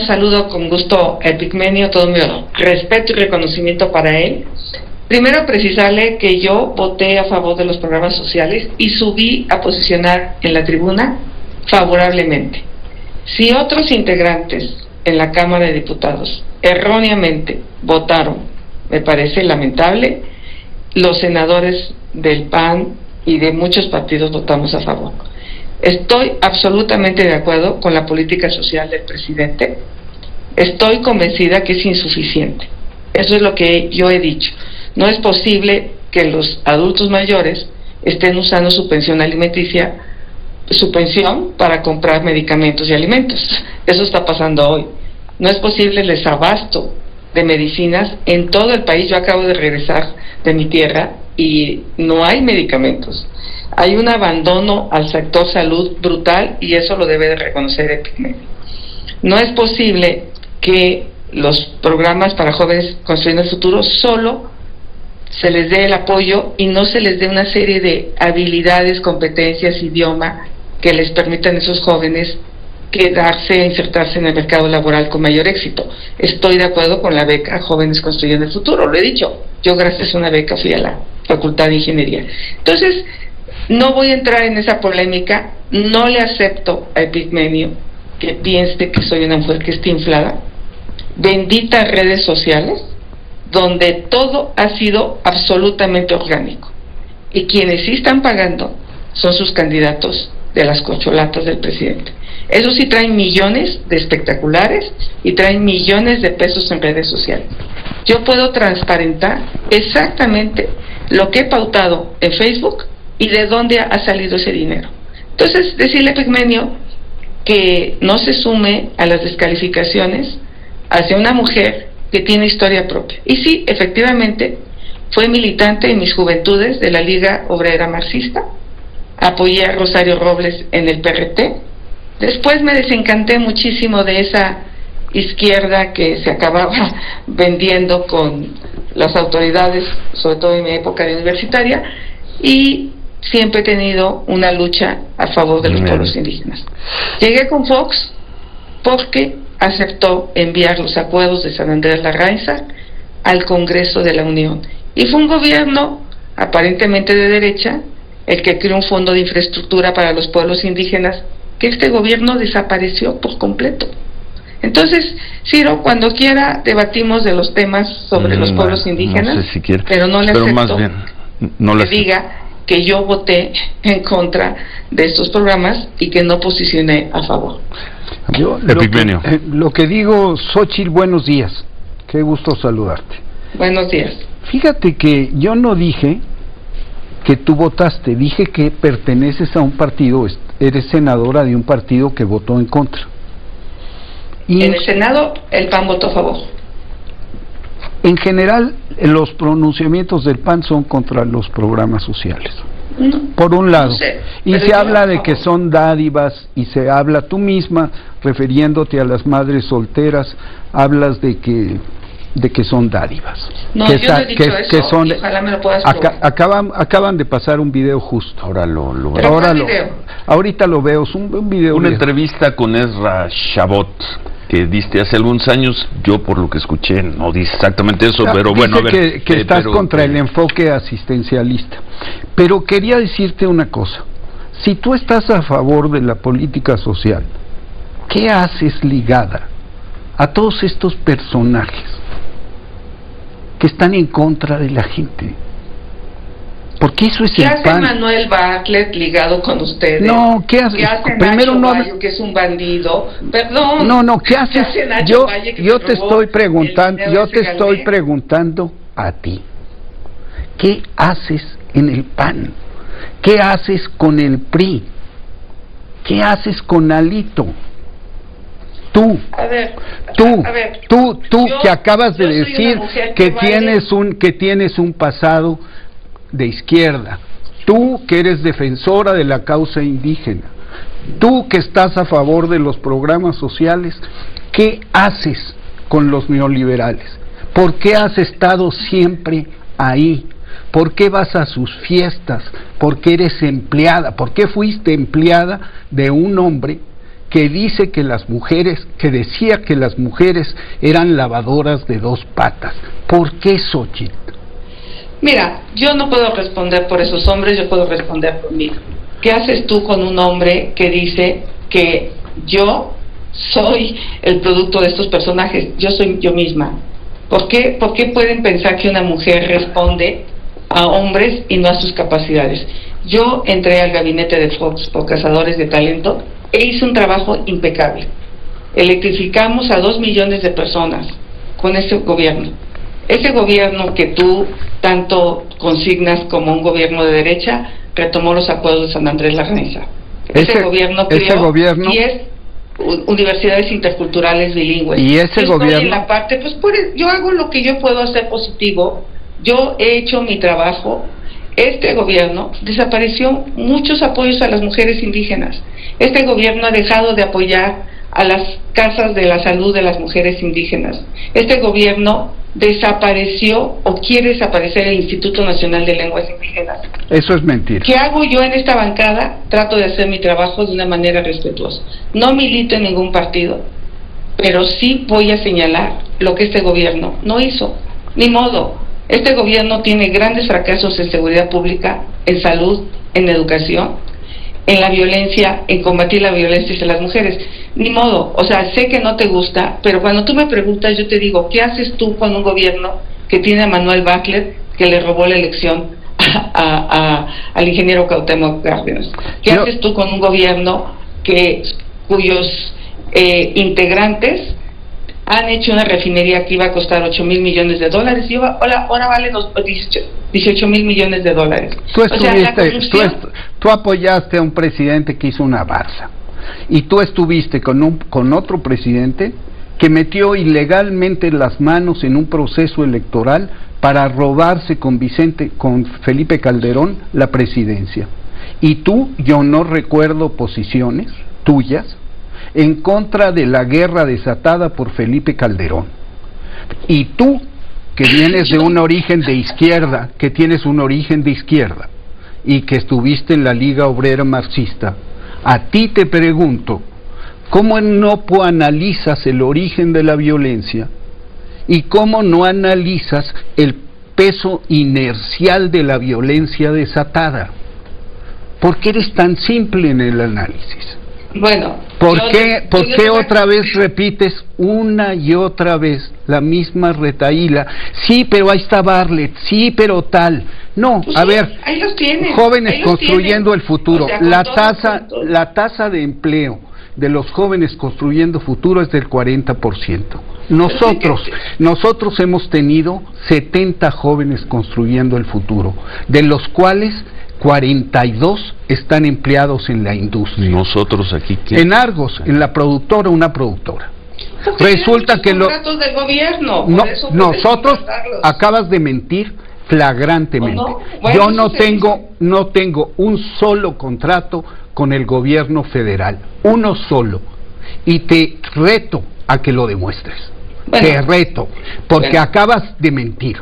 saludo con gusto a Epigmenio, todo mi respeto y reconocimiento para él. Primero precisarle que yo voté a favor de los programas sociales y subí a posicionar en la tribuna favorablemente. Si otros integrantes en la Cámara de Diputados erróneamente votaron, me parece lamentable, los senadores del PAN y de muchos partidos votamos a favor. Estoy absolutamente de acuerdo con la política social del presidente. Estoy convencida que es insuficiente. Eso es lo que yo he dicho. No es posible que los adultos mayores estén usando su pensión alimenticia, su pensión, para comprar medicamentos y alimentos. Eso está pasando hoy. No es posible el desabasto de medicinas en todo el país. Yo acabo de regresar de mi tierra y no hay medicamentos. Hay un abandono al sector salud brutal y eso lo debe de reconocer Epigmenio. No es posible que los programas para jóvenes construyendo el futuro solo se les dé el apoyo y no se les dé una serie de habilidades, competencias, idioma que les permitan a esos jóvenes quedarse, insertarse en el mercado laboral con mayor éxito. Estoy de acuerdo con la beca Jóvenes Construyendo el Futuro, lo he dicho. Yo gracias a una beca fui a la Facultad de Ingeniería. Entonces, no voy a entrar en esa polémica. No le acepto a Epigmenio que piense que soy una mujer que está inflada. Benditas redes sociales, donde todo ha sido absolutamente orgánico. Y quienes sí están pagando son sus candidatos de las corcholatas del presidente. Eso sí, traen millones de espectaculares y traen millones de pesos en redes sociales. Yo puedo transparentar exactamente lo que he pautado en Facebook y de dónde ha salido ese dinero. Entonces, decirle a Epigmenio que no se sume a las descalificaciones hacia una mujer que tiene historia propia. Y sí, efectivamente, fue militante en mis juventudes de la Liga Obrera Marxista, apoyé a Rosario Robles en el PRT, después me desencanté muchísimo de esa izquierda que se acababa vendiendo con las autoridades, sobre todo en mi época de universitaria, y siempre he tenido una lucha a favor de los pueblos indígenas. Llegué con Fox porque aceptó enviar los acuerdos de San Andrés Larraíza al Congreso de la Unión, y fue un gobierno aparentemente de derecha el que creó un fondo de infraestructura para los pueblos indígenas, que este gobierno desapareció por completo. Entonces, Ciro, cuando quiera debatimos de los temas sobre los pueblos indígenas, no sé si quiere, pero no le acepto más bien, no que diga que yo voté en contra de estos programas y que no posicioné a favor. Yo lo que digo, Xóchitl, buenos días, qué gusto saludarte. Buenos días. Fíjate que yo no dije que tú votaste, dije que perteneces a un partido, eres senadora de un partido que votó en contra. Y en el Senado el PAN votó a favor. En general, los pronunciamientos del PAN son contra los programas sociales. No, por un lado, no sé, y se habla de que son dádivas, y se habla tú misma, refiriéndote a las madres solteras, hablas de que son dádivas. No, que yo no he dicho eso, que son, y ojalá me lo puedas probar. Acaban de pasar un video justo. Ahorita lo veo, es un video. Una entrevista con Ezra Shabot que diste hace algunos años. Yo, por lo que escuché, no dice exactamente eso, pero bueno, a ver. Que estás contra el enfoque asistencialista. Pero quería decirte una cosa. Si tú estás a favor de la política social, ¿qué haces ligada a todos estos personajes que están en contra de la gente? Porque eso es el PAN. ¿Qué hace Manuel Bartlett ligado con ustedes? No, ¿qué hace? Primero Nacho Valle, que es un bandido. Perdón. No, ¿qué haces? Yo te estoy preguntando a ti. ¿Qué haces en el PAN? ¿Qué haces con el PRI? ¿Qué haces con Alito? Tú que acabas de decir que tienes un pasado de izquierda, tú que eres defensora de la causa indígena, tú que estás a favor de los programas sociales, ¿qué haces con los neoliberales? ¿Por qué has estado siempre ahí? ¿Por qué vas a sus fiestas? ¿Por qué eres empleada? ¿Por qué fuiste empleada de un hombre que dice que decía que las mujeres eran lavadoras de dos patas. ¿Por qué, Xóchitl? Mira, yo no puedo responder por esos hombres, yo puedo responder por mí. ¿Qué haces tú con un hombre que dice que yo soy el producto de estos personajes? Yo soy yo misma. ¿Por qué pueden pensar que una mujer responde a hombres y no a sus capacidades? Yo entré al gabinete de Fox por Cazadores de Talento e hice un trabajo impecable. Electrificamos a 2 millones de personas con ese gobierno. Ese gobierno que tú tanto consignas como un gobierno de derecha retomó los acuerdos de San Andrés Larneza. Ese gobierno creó 10 universidades interculturales bilingües. Y ese gobierno en la parte, yo hago lo que yo puedo hacer positivo. Yo he hecho mi trabajo. Este gobierno desapareció muchos apoyos a las mujeres indígenas. Este gobierno ha dejado de apoyar a las casas de la salud de las mujeres indígenas. Este gobierno desapareció o quiere desaparecer el Instituto Nacional de Lenguas Indígenas. Eso es mentira. ¿Qué hago yo en esta bancada? Trato de hacer mi trabajo de una manera respetuosa. No milito en ningún partido, pero sí voy a señalar lo que este gobierno no hizo. Ni modo. Este gobierno tiene grandes fracasos en seguridad pública, en salud, en educación, en la violencia, en combatir la violencia hacia las mujeres. Ni modo, o sea, sé que no te gusta, pero cuando tú me preguntas, yo te digo, ¿qué haces tú con un gobierno que tiene a Manuel Bartlett, que le robó la elección al ingeniero Cuauhtémoc Cárdenas? ¿Qué haces tú con un gobierno cuyos integrantes han hecho una refinería que iba a costar $8,000 millones y ahora vale $18,000 millones? Tú apoyaste a un presidente que hizo una farsa, y tú estuviste con otro presidente que metió ilegalmente las manos en un proceso electoral para robarse con Felipe Calderón la presidencia. Y yo no recuerdo posiciones tuyas en contra de la guerra desatada por Felipe Calderón. Y tú, que vienes de un origen de izquierda, que tienes un origen de izquierda, y que estuviste en la Liga Obrera Marxista, a ti te pregunto, ¿cómo no analizas el origen de la violencia? ¿Y cómo no analizas el peso inercial de la violencia desatada? ¿Por qué eres tan simple en el análisis? Bueno, ¿Por qué otra vez repites una y otra vez la misma retahíla? Sí, pero ahí está Bartlett, sí, pero tal. No, pues a sí, ver, ahí los tienen, jóvenes construyendo el futuro. O sea, la tasa de empleo de los jóvenes construyendo futuro es del 40%. Nosotros hemos tenido 70 jóvenes construyendo el futuro, de los cuales 42 están empleados en la industria. Nosotros aquí, ¿qué? En Argos, en la productora, una productora. Porque resulta que contratos del gobierno, nosotros acabas de mentir flagrantemente. No? Bueno, yo no tengo un solo contrato con el gobierno federal, uno solo, y te reto a que lo demuestres. Te reto, porque acabas de mentir.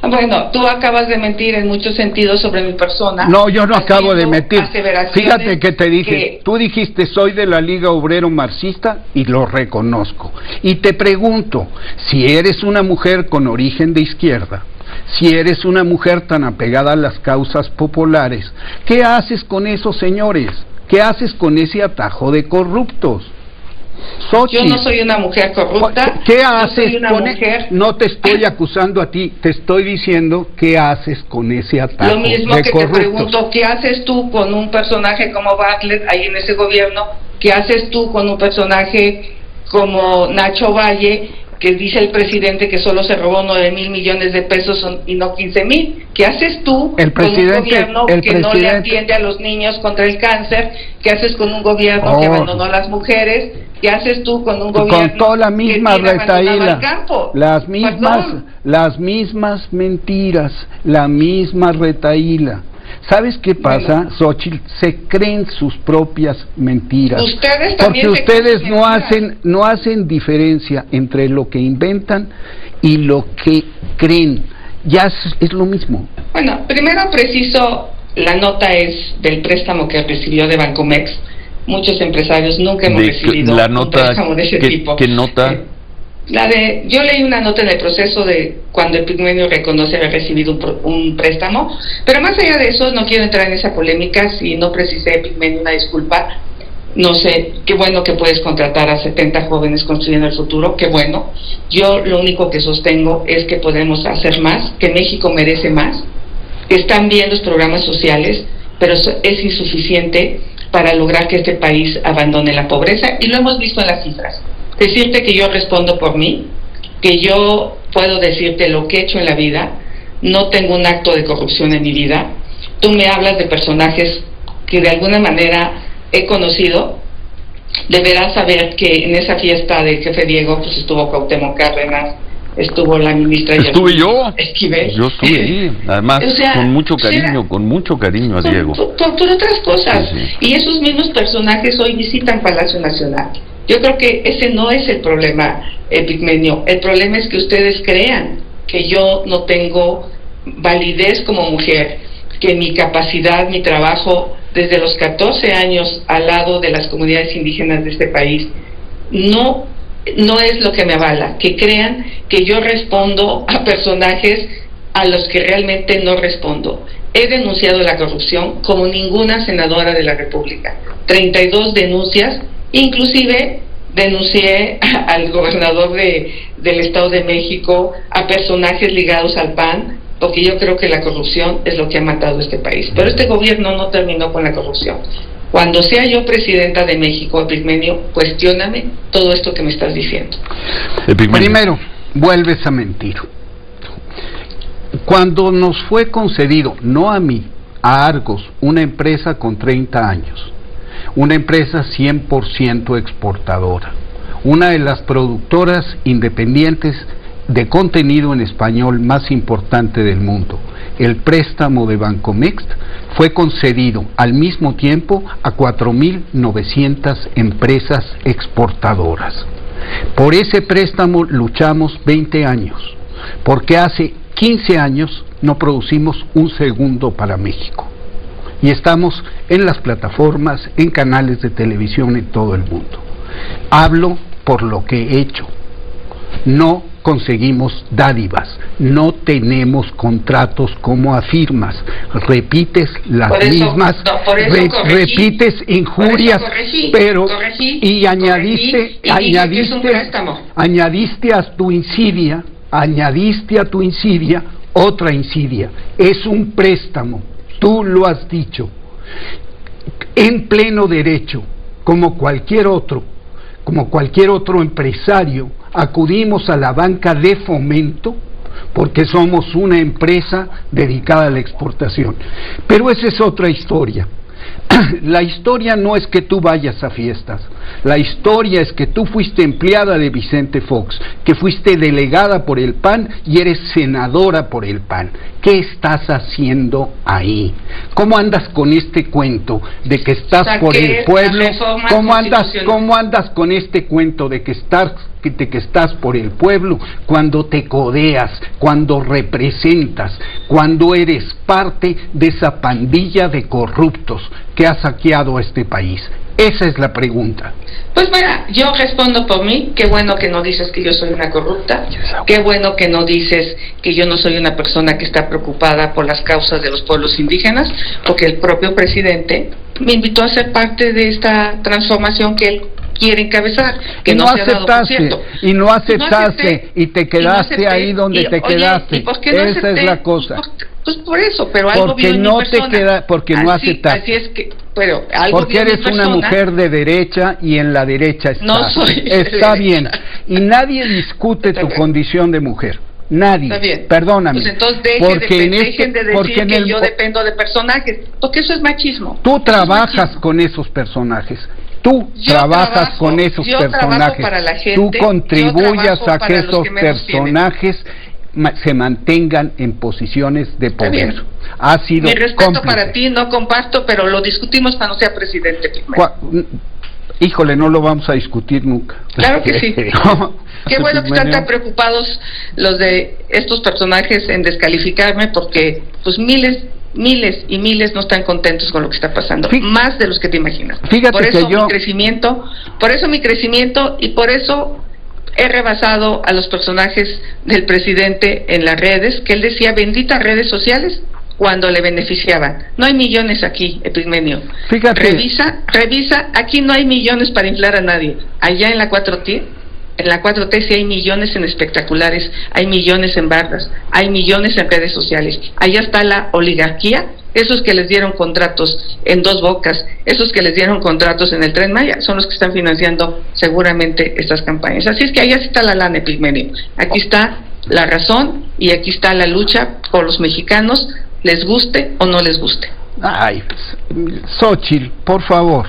Bueno, tú acabas de mentir en muchos sentidos sobre mi persona. No, yo no acabo de mentir. Fíjate que te dije, tú dijiste soy de la Liga Obrero Marxista y lo reconozco. Y te pregunto, si eres una mujer con origen de izquierda, si eres una mujer tan apegada a las causas populares, ¿qué haces con esos señores? ¿Qué haces con ese atajo de corruptos? Xochitl, yo no soy una mujer corrupta. ¿Qué haces con mujer? No te estoy acusando a ti, te estoy diciendo qué haces con ese ataque. Lo mismo que corruptos. Te pregunto, ¿qué haces tú con un personaje como Bartlett ahí en ese gobierno? ¿Qué haces tú con un personaje como Nacho Valle, que dice el presidente que solo se robó 9,000 millones de pesos y no 15,000? ¿Qué haces tú con un gobierno que no le atiende a los niños contra el cáncer? ¿Qué haces con un gobierno que abandonó a las mujeres? ¿Qué haces tú con un gobierno con toda la misma retahíla, las mismas mentiras, la misma retahíla? ¿Sabes qué pasa, Xochitl? Se creen sus propias mentiras. Ustedes porque ustedes no hacen diferencia entre lo que inventan y lo que creen. Ya es lo mismo. Bueno, primero preciso, la nota es del préstamo que recibió de Bancomex, muchos empresarios nunca hemos recibido la nota, un préstamo de ese tipo. ¿Qué nota? Yo leí una nota en el proceso de cuando Epigmenio reconoce haber recibido un préstamo, pero más allá de eso, no quiero entrar en esa polémica. Si no precisé, Epigmenio, una disculpa. No sé, qué bueno que puedes contratar a 70 jóvenes construyendo el futuro, qué bueno. Yo lo único que sostengo es que podemos hacer más, que México merece más. Están bien los programas sociales, pero es insuficiente para lograr que este país abandone la pobreza, y lo hemos visto en las cifras. Decirte que yo respondo por mí, que yo puedo decirte lo que he hecho en la vida, no tengo un acto de corrupción en mi vida. Tú me hablas de personajes que de alguna manera he conocido. Deberás saber que en esa fiesta del jefe Diego pues estuvo Cuauhtémoc Cárdenas, estuvo la ministra Estuve yo Esquivel. Yo estuve ahí, además, o sea, con mucho cariño a Diego. Por otras cosas. Sí. Y esos mismos personajes hoy visitan Palacio Nacional. Yo creo que ese no es el problema, Epigmenio. El problema es que ustedes crean que yo no tengo validez como mujer, que mi capacidad, mi trabajo desde los 14 años al lado de las comunidades indígenas de este país no es lo que me avala, que crean que yo respondo a personajes a los que realmente no respondo. He denunciado la corrupción como ninguna senadora de la República, 32 denuncias, inclusive denuncié al gobernador del Estado de México, a personajes ligados al PAN, porque yo creo que la corrupción es lo que ha matado a este país. Pero este gobierno no terminó con la corrupción. Cuando sea yo presidenta de México, Epigmenio, cuestióname todo esto que me estás diciendo. Primero, vuelves a mentir. Cuando nos fue concedido, no a mí, a Argos, una empresa con 30 años, una empresa 100% exportadora, una de las productoras independientes de contenido en español más importante del mundo, el préstamo de Bancomext fue concedido al mismo tiempo a 4.900 empresas exportadoras. Por ese préstamo luchamos 20 años, porque hace 15 años no producimos un segundo para México. Y estamos en las plataformas, en canales de televisión en todo el mundo. Hablo por lo que he hecho. No conseguimos dádivas, no tenemos contratos como afirmas, repites las mismas, repites injurias, pero y añadiste a tu insidia otra insidia. Es un préstamo, tú lo has dicho, en pleno derecho, como cualquier otro empresario. Acudimos a la banca de fomento porque somos una empresa dedicada a la exportación. Pero esa es otra historia. La historia no es que tú vayas a fiestas, la historia es que tú fuiste empleada de Vicente Fox, que fuiste delegada por el PAN y eres senadora por el PAN. ¿Qué estás haciendo ahí? ¿Cómo andas con este cuento de que estás por el pueblo? ¿Cómo andas con este cuento de que estás por el pueblo cuando te codeas, cuando representas, cuando eres parte de esa pandilla de corruptos que ha saqueado a este país? Esa es la pregunta. Pues mira, yo respondo por mí. Qué bueno que no dices que yo soy una corrupta, qué bueno que no dices que yo no soy una persona que está preocupada por las causas de los pueblos indígenas, porque el propio presidente me invitó a ser parte de esta transformación que él quiere encabezar, que y no aceptaste, y no aceptaste, y te quedaste ahí donde te quedaste. ¿Y por qué no esa acepté? Es la cosa. Pues por eso, pero algo porque vio en no mi persona. Te queda, porque no aceptaste. Así es que, pero algo porque eres una mujer de derecha y en la derecha estás. No soy Está bien. Y nadie discute tu condición de mujer. Nadie. Está bien. Perdóname. Pues entonces dejen de decir que yo dependo de personajes, porque eso es machismo. Tú trabajas con esos personajes. Tú trabajas con esos personajes. Para la gente, tú contribuyas a que esos personajes se mantengan en posiciones de poder. Ha sido mi respeto cómplice. Para ti, no comparto, pero lo discutimos cuando sea presidente. Híjole, no lo vamos a discutir nunca. Claro que sí. Qué bueno que están tan preocupados los de estos personajes en descalificarme, porque pues miles miles y miles no están contentos con lo que está pasando, más de los que te imaginas. Fíjate por eso que mi crecimiento y por eso he rebasado a los personajes del presidente en las redes, que él decía benditas redes sociales cuando le beneficiaban. No hay millones aquí, Epigmenio. Fíjate. Revisa, aquí no hay millones para inflar a nadie. Allá en la 4T, sí hay millones en espectaculares, hay millones en barras, hay millones en redes sociales. Allá está la oligarquía, esos que les dieron contratos en Dos Bocas, esos que les dieron contratos en el Tren Maya, son los que están financiando seguramente estas campañas. Así es que allá está la lana, Epigmenio. Aquí está la razón y aquí está la lucha por los mexicanos, les guste o no les guste. Ay, Xóchitl, por favor,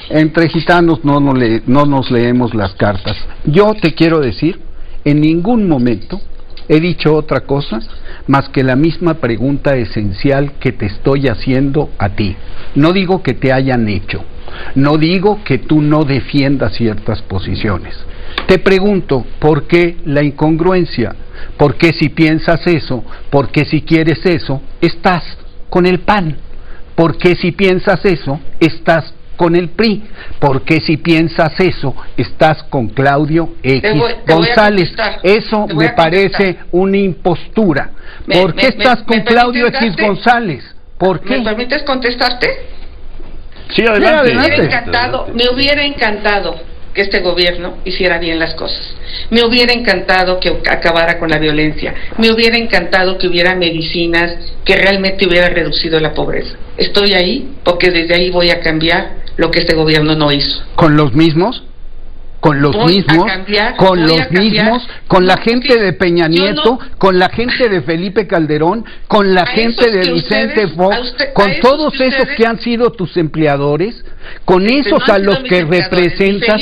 entre gitanos no nos leemos las cartas. Yo te quiero decir, en ningún momento he dicho otra cosa más que la misma pregunta esencial que te estoy haciendo a ti. No digo que te hayan hecho, no digo que tú no defiendas ciertas posiciones. Te pregunto, ¿por qué la incongruencia? ¿Por qué si piensas eso? ¿Por qué si quieres eso? Estás con el PAN. ¿Por qué si piensas eso? Estás con el PRI. ¿Por qué si piensas eso? Estás con Claudio X González. Eso me parece una impostura. ¿Por qué estás con Claudio X González? ¿Por qué? ¿Me permites contestarte? Sí, adelante. Me hubiera encantado que este gobierno hiciera bien las cosas. Me hubiera encantado que acabara con la violencia. Me hubiera encantado que hubiera medicinas, que realmente hubiera reducido la pobreza. Estoy ahí porque desde ahí voy a cambiar lo que este gobierno no hizo. ¿Con los mismos? Con los mismos, con la gente de Peña Nieto, con la gente de Felipe Calderón, con la gente de Vicente Fox, con todos esos que han sido tus empleadores, con esos a los que representas,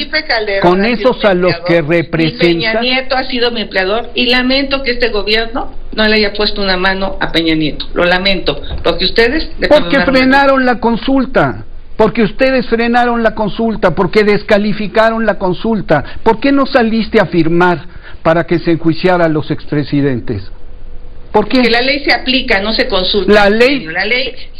con esos a los que representas. Peña Nieto ha sido mi empleador y lamento que este gobierno no le haya puesto una mano a Peña Nieto. Lo lamento, porque ustedes... Porque frenaron la consulta. Porque ustedes frenaron la consulta, porque descalificaron la consulta. ¿Por qué no saliste a firmar para que se enjuiciara a los expresidentes? ¿Por qué? Porque la ley se aplica, no se consulta. La ley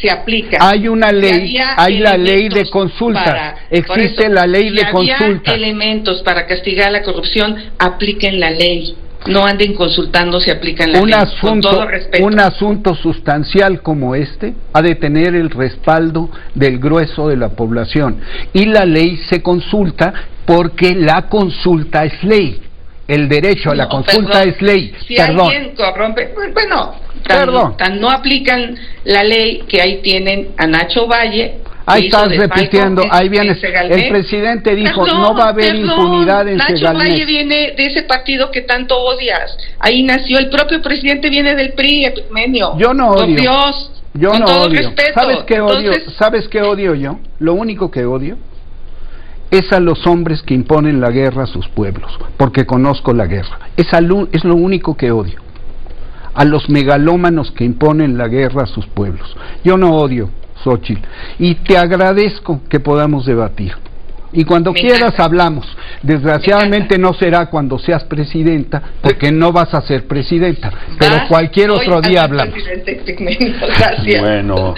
se aplica. Hay una ley, hay la ley de consultas. Existe la ley de consultas. Había elementos para castigar la corrupción, apliquen la ley. No anden consultando si aplican la ley. Con todo respeto. Un asunto sustancial como este ha de tener el respaldo del grueso de la población. Y la ley se consulta porque la consulta es ley. El derecho a la consulta es ley. Si alguien corrompe, bueno, no aplican la ley que ahí tienen a Nacho Valle. Ahí estás repitiendo, ahí vienes. El presidente dijo, no va a haber impunidad en Segalmex. Nacho Valle viene de ese partido que tanto odias. Ahí nació, el propio presidente viene del PRI, Epigmenio. Yo no odio. Por Dios, yo con no todo odio. Respeto. ¿Sabes qué odio yo? Lo único que odio es a los hombres que imponen la guerra a sus pueblos, porque conozco la guerra. Es lo único que odio. A los megalómanos que imponen la guerra a sus pueblos. Yo no odio, Xóchitl, y te agradezco que podamos debatir. Y cuando quieras hablamos. Desgraciadamente no será cuando seas presidenta, porque no vas a ser presidenta, pero cualquier otro día hablamos. Gracias. Bueno.